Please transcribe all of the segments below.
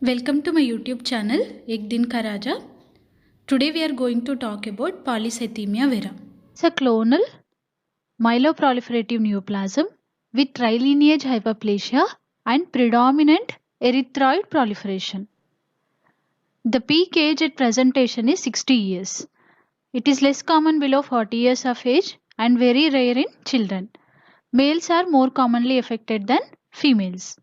Welcome to my YouTube channel, Ek Din Ka Raja. Today we are going to talk about polycythemia vera. It's a clonal myeloproliferative neoplasm with trilineage hyperplasia and predominant erythroid proliferation. The peak age at presentation is 60 years. It is less common below 40 years of age and very rare in children. Males are more commonly affected than females.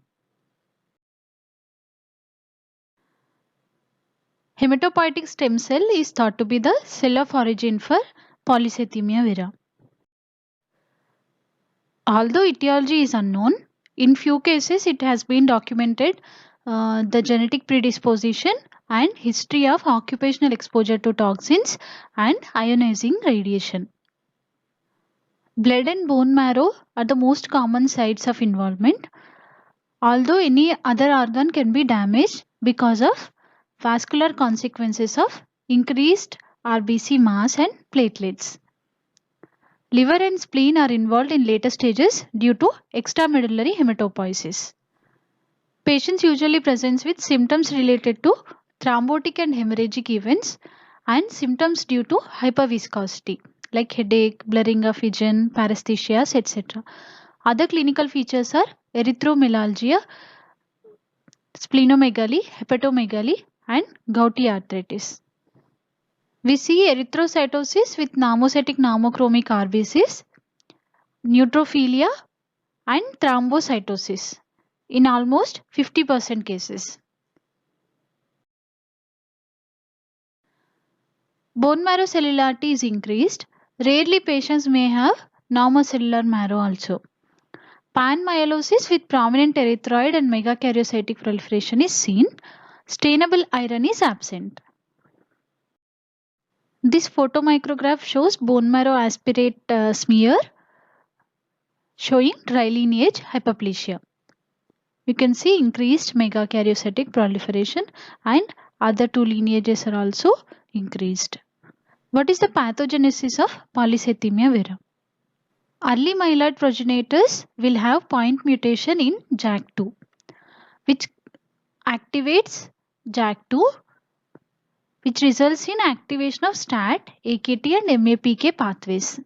Hematopoietic stem cell is thought to be the cell of origin for polycythemia vera. Although etiology is unknown, in few cases it has been documented the genetic predisposition and history of occupational exposure to toxins and ionizing radiation. Blood and bone marrow are the most common sites of involvement, although any other organ can be damaged because of vascular consequences of increased RBC mass and platelets. Liver and spleen are involved in later stages due to extramedullary hematopoiesis. Patients usually present with symptoms related to thrombotic and hemorrhagic events and symptoms due to hyperviscosity like headache, blurring of vision, paresthesias, etc. Other clinical features are erythromelalgia, splenomegaly, hepatomegaly, and gouty arthritis. We see erythrocytosis with normocytic normochromic RBCs, neutrophilia, and thrombocytosis in almost 50% cases. Bone marrow cellularity is increased. Rarely patients may have normocellular marrow also. Panmyelosis with prominent erythroid and megakaryocytic proliferation is seen. Stainable iron is absent. This photomicrograph shows bone marrow aspirate smear showing trilineage hyperplasia. You can see increased megakaryocytic proliferation and other two lineages are also increased. What is the pathogenesis of polycythemia vera? Early myeloid progenitors will have point mutation in JAK2, which activates JAK2, which results in activation of STAT, AKT and MAPK pathways,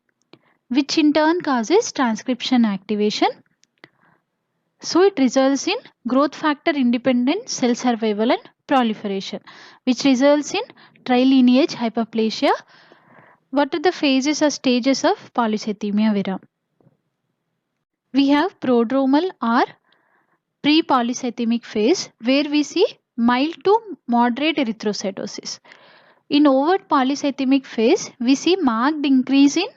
which in turn causes transcription activation. So it results in growth factor independent cell survival and proliferation, which results in trilineage hyperplasia. What are the phases or stages of polycythemia vera? We have prodromal or pre-polycythemic phase where we see mild to moderate erythrocytosis. In overt polycythemic phase, we see marked increase in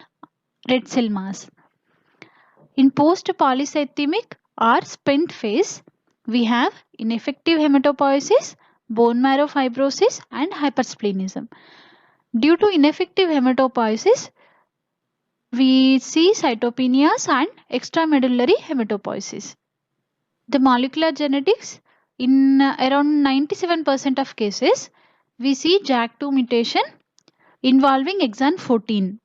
red cell mass. In post-polycythemic or spent phase, we have ineffective hematopoiesis, bone marrow fibrosis and hypersplenism. Due to ineffective hematopoiesis, we see cytopenias and extramedullary hematopoiesis. The molecular genetics, in around 97% of cases, we see JAK2 mutation involving exon 14.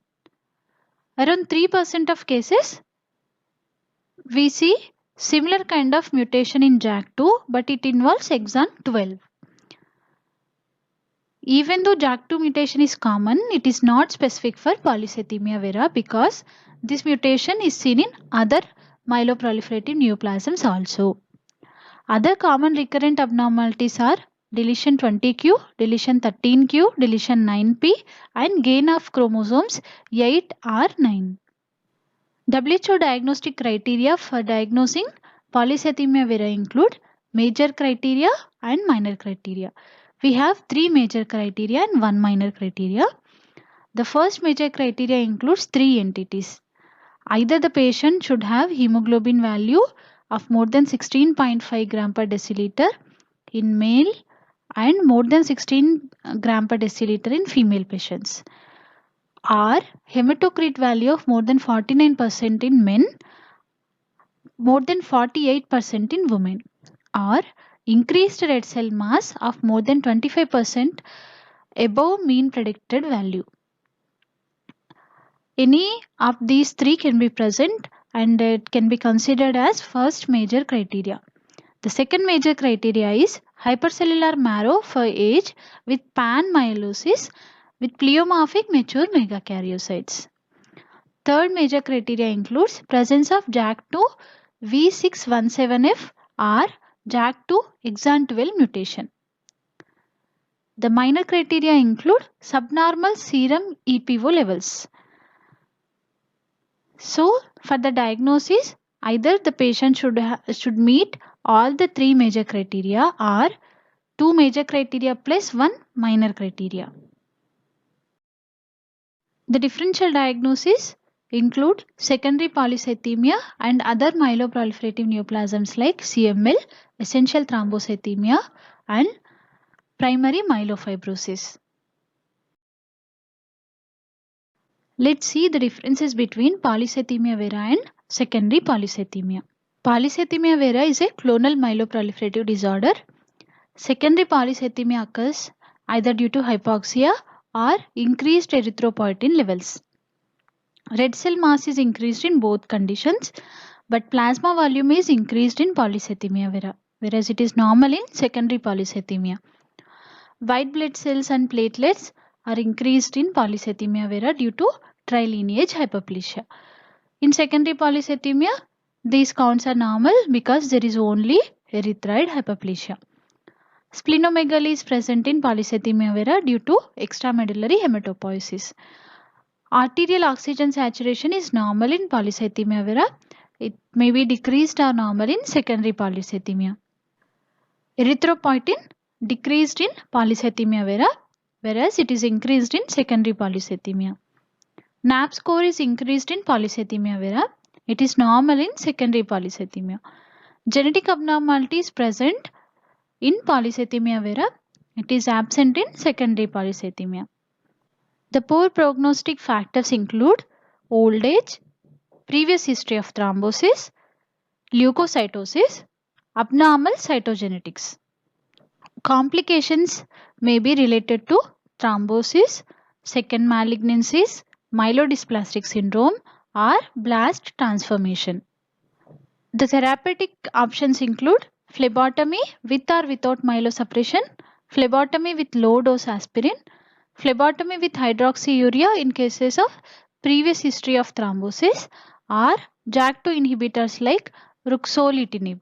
Around 3% of cases, we see similar kind of mutation in JAK2, but it involves exon 12. Even though JAK2 mutation is common, it is not specific for polycythemia vera because this mutation is seen in other myeloproliferative neoplasms also. Other common recurrent abnormalities are deletion 20q, deletion 13q, deletion 9p and gain of chromosomes 8 or 9. WHO diagnostic criteria for diagnosing polycythemia vera include major criteria and minor criteria. We have 3 major criteria and 1 minor criteria. The first major criteria includes 3 entities. Either the patient should have hemoglobin value of more than 16.5 gram per deciliter in male and more than 16 gram per deciliter in female patients, or hematocrit value of more than 49% in men, more than 48% in women, or increased red cell mass of more than 25% above mean predicted value. Any of these 3 can be present and it can be considered as first major criteria. The second major criteria is hypercellular marrow for age with panmyelosis with pleomorphic mature megakaryocytes. Third major criteria includes presence of JAK2 V617F or JAK2 exon 12 mutation. The minor criteria include subnormal serum EPO levels. So, for the diagnosis, either the patient should meet all the three major criteria or two major criteria plus one minor criteria. The differential diagnosis include secondary polycythemia and other myeloproliferative neoplasms like CML, essential thrombocythemia and primary myelofibrosis. Let's see the differences between polycythemia vera and secondary polycythemia. Polycythemia vera is a clonal myeloproliferative disorder. Secondary polycythemia occurs either due to hypoxia or increased erythropoietin levels. Red cell mass is increased in both conditions, but plasma volume is increased in polycythemia vera, whereas it is normal in secondary polycythemia. White blood cells and platelets are increased in polycythemia vera due to trilineage hyperplasia. In secondary polycythemia, these counts are normal because there is only erythroid hyperplasia. Splenomegaly is present in polycythemia vera due to extramedullary hematopoiesis. Arterial oxygen saturation is normal in polycythemia vera. It may be decreased or normal in secondary polycythemia. Erythropoietin decreased in polycythemia vera, whereas it is increased in secondary polycythemia. NAP score is increased in polycythemia vera. It is normal in secondary polycythemia. Genetic abnormality is present in polycythemia vera. It is absent in secondary polycythemia. The poor prognostic factors include old age, previous history of thrombosis, leukocytosis, abnormal cytogenetics. Complications may be related to thrombosis, second malignancies, myelodysplastic syndrome or blast transformation. The therapeutic options include phlebotomy with or without myelosuppression, phlebotomy with low dose aspirin, phlebotomy with hydroxyurea in cases of previous history of thrombosis, or JAK2 inhibitors like ruxolitinib.